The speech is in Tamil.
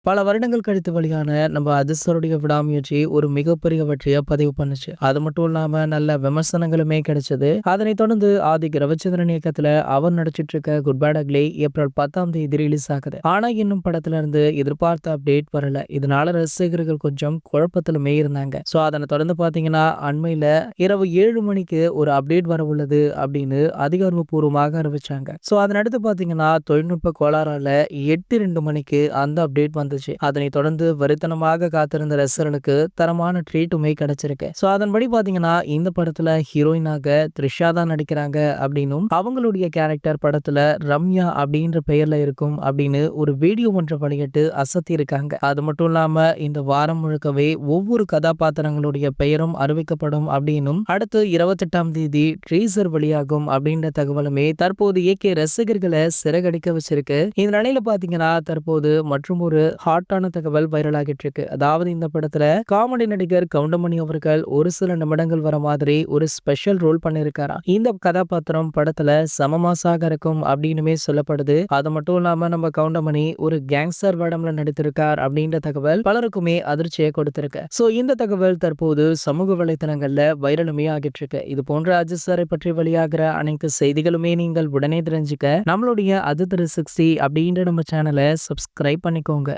பல வருடங்கள் கழித்து வெளியான நம்ம அதிர்ஷ்டருடைய விடாமுயற்சி ஒரு மிகப்பெரிய வெற்றியை பதிவு பண்ணுச்சு. அது மட்டும் இல்லாம நல்ல விமர்சனங்களுமே கிடைச்சது. அதனைத் தொடர்ந்து ஆதிக் ரவிச்சந்திரன் இயக்கத்துல அவர் நடிச்சிட்டு இருக்க குட் பேட் அக்லி ஏப்ரல் 10ஆம் தேதி ரிலீஸ் ஆகுது. ஆனா இன்னும் படத்துல இருந்து எதிர்பார்த்த அப்டேட் வரல. இதனால ரசிகர்கள் கொஞ்சம் குழப்பத்திலுமே இருந்தாங்க. சோ அதனை தொடர்ந்து பாத்தீங்கன்னா அண்மையில இரவு 7 மணிக்கு ஒரு அப்டேட் வர உள்ளது அப்படின்னு அதிகாரப்பூர்வமாக அறிவிச்சாங்க. சோ அதனடுத்து பாத்தீங்கன்னா தொழில்நுட்ப கோளாறால 8:02 மணிக்கு அந்த அப்டேட் வந்துச்சு. அதனைத் தொடர்ந்து வெறித்தனமாக காத்திருந்த ரசிகர்களுக்கு தரமான ட்ரீட்டுமே கிடைச்சிருக்கு. சோ அதன்படி பாத்தீங்கன்னா இந்த படத்துல ஹீரோயினாக த்ரிஷா தான் நடிக்கிறாங்க அப்படின்னும் அவங்களுடைய கேரக்டர் படத்துல ரம்யா அப்படின்ற பெயர்ல இருக்கும் அப்படின்னு ஒரு வீடியோ ஒன்றை வெளியிட்டு அசத்தி இருக்காங்க. அது மட்டும் இல்லாம இந்த வாரம் முழுக்கவே ஒவ்வொரு கதாபாத்திரங்களுடைய பெயரும் அறிவிக்கப்படும் அப்படின்னும் அடுத்து 28ஆம் தேதி ட்ரீசர் வெளியாகும் அப்படின்ற தகவலுமே தற்போது ஏகே ரசிகர்களை சிறகடிக்க வச்சிருக்கு. இந்த நிலையில பாத்தீங்கன்னா தற்போது மற்றும் ஒரு ஹாட்டான தகவல் வைரல் ஆகிட்டு இருக்கு. அதாவது இந்த படத்துல காமெடி நடிகர் கவுண்டமணி அவர்கள் ஒரு சில நிமிடங்கள் வர மாதிரி ஒரு ஸ்பெஷல் ரோல் பண்ணிருக்காராம். இந்த கதாபாத்திரம் படத்துல சமமாசாக இருக்கும் அப்படின்னுமே சொல்லப்படுது. அது மட்டும் இல்லாம நம்ம கவுண்டமணி ஒரு கேங்ஸ்டர் வேடம்ல நடித்திருக்கார் அப்படின்ற தகவல் பலருக்குமே அதிர்ச்சியை கொடுத்திருக்கு. சோ இந்த தகவல் தற்போது சமூக வலைதளங்கள்ல வைரலுமே ஆகிட்டு இருக்கு. இது போன்ற அஜித் சாரை பற்றி வெளியாகிற அனைத்து செய்திகளுமே நீங்கள் உடனே தெரிஞ்சுக்க நம்மளுடைய அது 360 அப்படின்ற நம்ம சேனலை சப்ஸ்கிரைப் பண்ணிக்கோங்க.